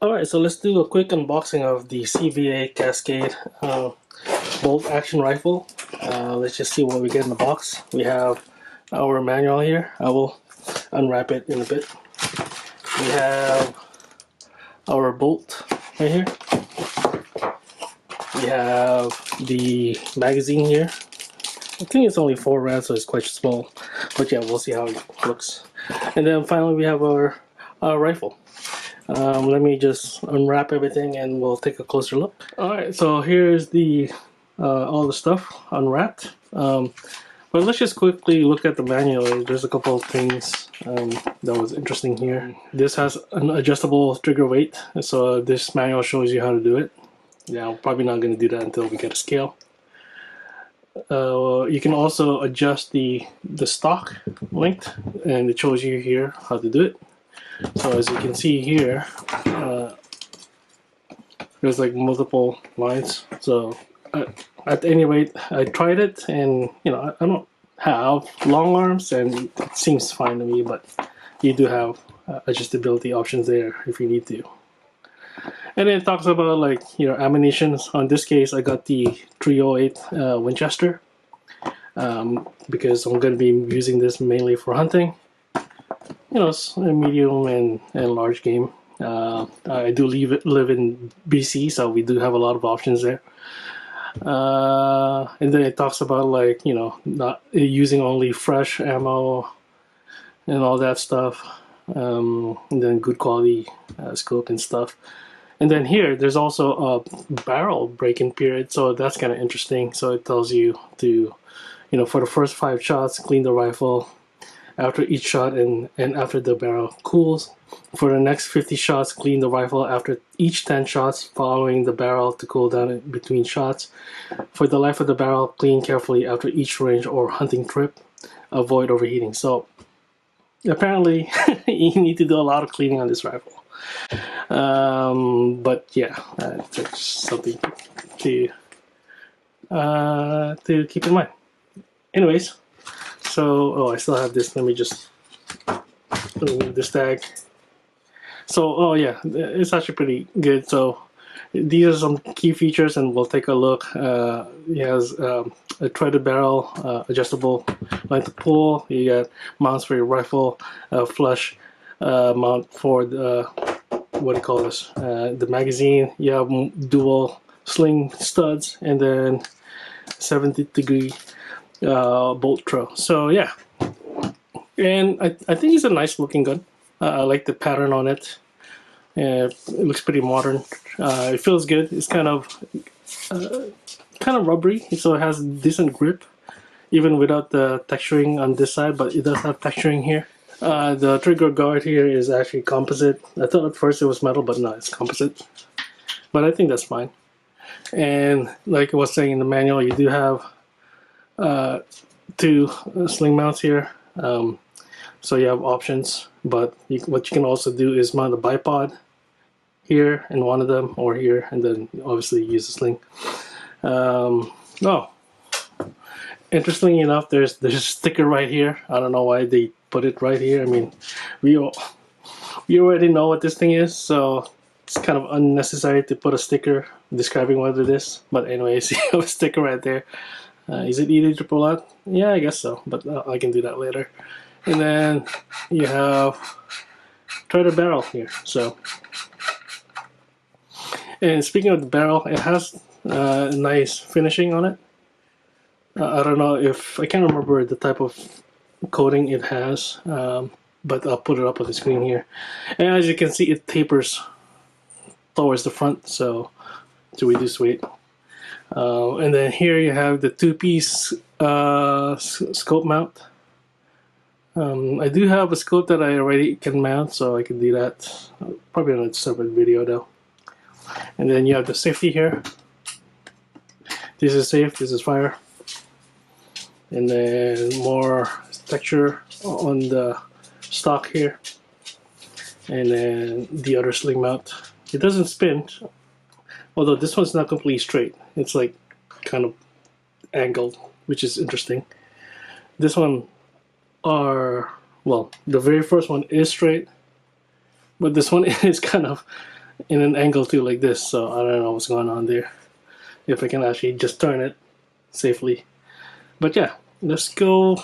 Alright, so let's do a quick unboxing of the CVA Cascade bolt action rifle. Let's just see what we get in the box. We have our manual here. I will unwrap it in a bit. We have our bolt right here. We have the magazine here. I think it's only 4 rounds, so it's quite small. But yeah, we'll see how it looks. And then finally we have our rifle. Let me just unwrap everything and we'll take a closer look. Alright, so here's the all the stuff unwrapped. But let's just quickly look at the manual. There's a couple of things that was interesting here. This has an adjustable trigger weight, so this manual shows you how to do it. Yeah, I'm probably not going to do that until we get a scale. You can also adjust the stock length, and it shows you here how to do it. So as you can see here, there's like multiple lines. So at any rate, I tried it, and you know, I don't have long arms, and it seems fine to me. But you do have adjustability options there if you need to. And then it talks about like your ammunition. On this case, I got the 308 Winchester because I'm going to be using this mainly for hunting. You know, it's a medium and large game. I do live in BC, so we do have a lot of options there. And then it talks about, like, you know, not using only fresh ammo and all that stuff. And then good quality scope and stuff. And then here, there's also a barrel break-in period, so that's kind of interesting. So it tells you to, you know, for the first 5 shots, clean the rifle after each shot and after the barrel cools. For the next 50 shots, clean the rifle after each 10 shots, following the barrel to cool down in between shots. For the life of the barrel, clean carefully after each range or hunting trip. Avoid overheating. So apparently you need to do a lot of cleaning on this rifle. But yeah, that's something to keep in mind. Anyways, so I still have this. Let me just remove this tag. So yeah, it's actually pretty good. So these are some key features, and we'll take a look. It has a threaded barrel, adjustable length of pull. You got mounts for your rifle, flush mount for the what do you call this? The magazine. You have dual sling studs, and then 70-degree bolt throw. So yeah, and I think it's a nice looking gun. I like the pattern on it. It looks pretty modern. It feels good. It's kind of rubbery, so it has decent grip, even without the texturing on this side. But it does have texturing here. The trigger guard here is actually composite. I thought at first it was metal, but no, it's composite. But I think that's fine. And like I was saying in the manual, you do have 2 sling mounts here. So you have options, but what you can also do is mount a bipod here in one of them, or here, and then obviously use a sling. Interestingly enough, there's a sticker right here. I don't know why they put it right here. I mean, we already know what this thing is, so it's kind of unnecessary to put a sticker describing what it is. But anyways, you have a sticker right there. Is it easy to pull out? Yeah, I guess so, but I can do that later. And then you have threaded barrel here. So, and speaking of the barrel, it has nice finishing on it. I don't know if I can't remember the type of coating it has, but I'll put it up on the screen here. And as you can see, it tapers towards the front, so to reduce weight. And then here you have the 2-piece scope mount. I do have a scope that I already can mount, so I can do that. Probably on a separate video though. And then you have the safety here. This is safe, this is fire. And then more texture on the stock here. And then the other sling mount. It doesn't spin, although this one's not completely straight. It's like kind of angled, which is interesting. This one well, the very first one is straight, but this one is kind of in an angle too, like this. So I don't know what's going on there. If I can actually just turn it safely. But yeah, let's go.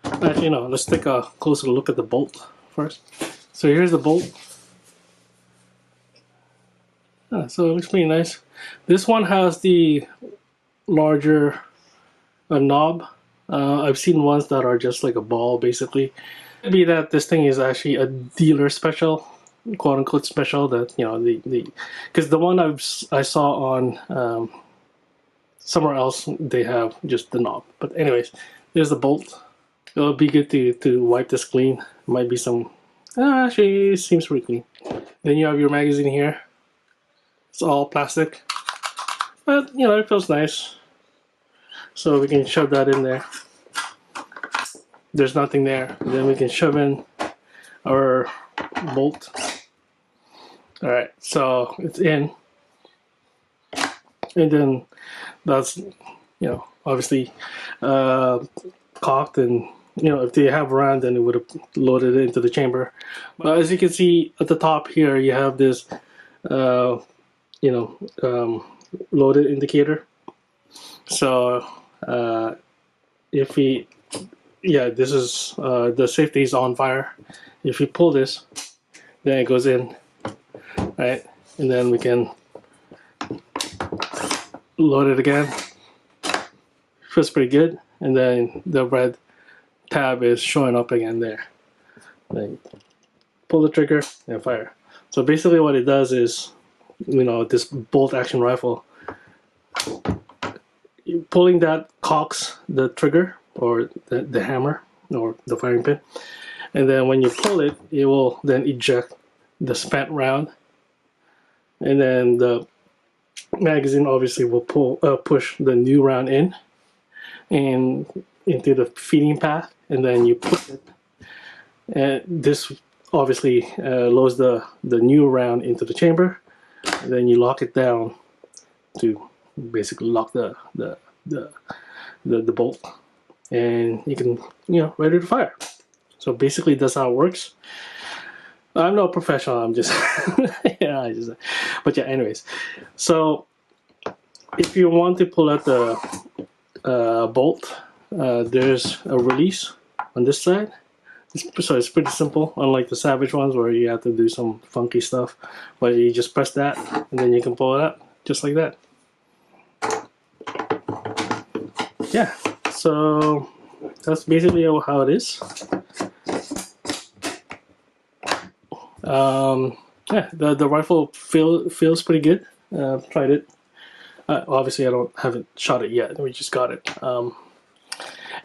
Actually, no, let's take a closer look at the bolt first. So here's the bolt. So it looks pretty nice. This one has the larger knob. I've seen ones that are just like a ball, basically. Maybe that this thing is actually a dealer special, quote unquote special. That, you know, because the one I saw on somewhere else, they have just the knob. But anyways, there's the bolt. It'll be good to wipe this clean. Might be some. Actually, it seems pretty clean. Then you have your magazine here. It's all plastic, but you know, it feels nice. So we can shove that in there. There's nothing there. Then we can shove in our bolt. All right, so it's in, and then that's, you know, obviously cocked, and you know, if they have around, then it would have loaded it into the chamber. But as you can see at the top here, you have this you know, loaded indicator. So if we, yeah, this is the safety is on fire. If we pull this, then it goes in, right? And then we can load it again. Feels pretty good. And then the red tab is showing up again there. Then pull the trigger and fire. So basically what it does is, you know, this bolt action rifle, pulling that cocks the trigger or the hammer or the firing pin, and then when you pull it, it will then eject the spent round, and then the magazine obviously will push the new round in and into the feeding path, and then you put it, and this obviously loads the new round into the chamber. And then you lock it down to basically lock the bolt, and you can, you know, ready to fire. So basically that's how it works. I'm no professional, I'm just yeah, but yeah, anyways. So if you want to pull out the bolt, there's a release on this side. So it's pretty simple, unlike the Savage ones where you have to do some funky stuff. But you just press that, and then you can pull it out, just like that. Yeah, so that's basically how it is. Yeah, the rifle feels pretty good. Tried it. Obviously, I haven't shot it yet. We just got it.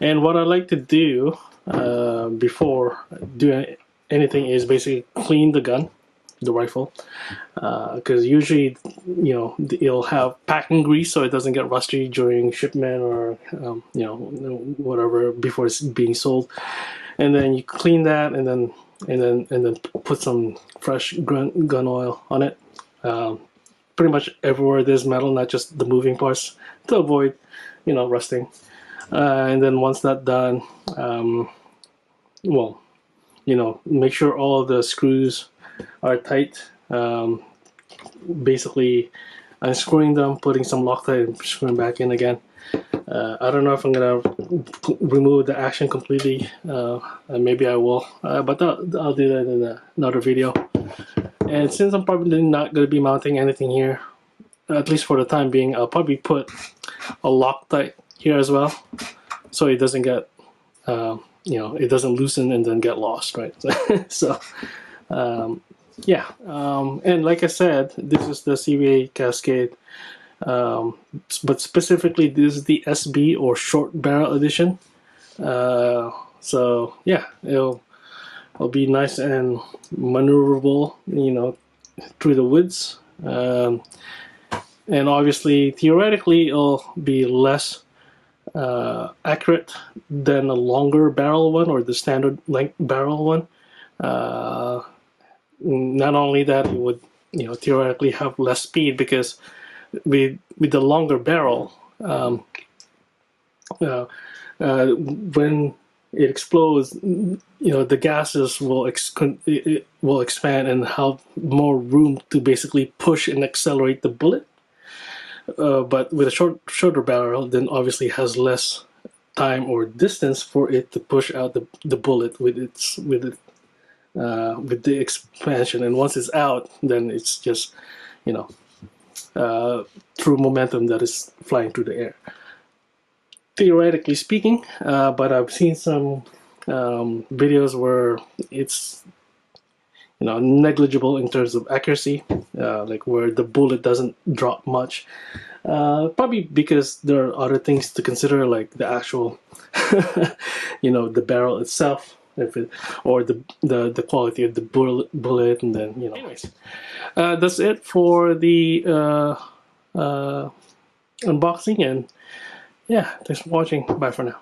And what I like to do before doing anything is basically clean the gun, the rifle, because usually, you know, it'll have packing grease so it doesn't get rusty during shipment or you know, whatever, before it's being sold. And then you clean that, and then put some fresh gun oil on it. Pretty much everywhere there's metal, not just the moving parts, to avoid, you know, rusting. And then once that's done, well, you know, make sure all the screws are tight. Basically unscrewing them, putting some Loctite, and screwing back in again. I don't know if I'm gonna remove the action completely. Maybe I will, but I'll do that in another video. And since I'm probably not gonna be mounting anything here, at least for the time being, I'll probably put a Loctite here as well, so it doesn't get, you know, it doesn't loosen and then get lost, right? So, yeah. And like I said, this is the CVA Cascade, but specifically this is the SB or short barrel edition. So yeah, it'll be nice and maneuverable, you know, through the woods. And obviously, theoretically, it'll be less accurate than a longer barrel one or the standard length barrel one. Not only that, it would, you know, theoretically have less speed, because with the longer barrel, when it explodes, the gases it will expand and have more room to basically push and accelerate the bullet. But with a shorter barrel, then obviously it has less time or distance for it to push out the bullet with the expansion. And once it's out, then it's just through momentum that is flying through the air. Theoretically speaking, but I've seen some videos where it's negligible in terms of accuracy, like where the bullet doesn't drop much. Probably because there are other things to consider, like the actual, the barrel itself, or the quality of the bullet, and then Anyways, that's it for the unboxing, and yeah, thanks for watching. Bye for now.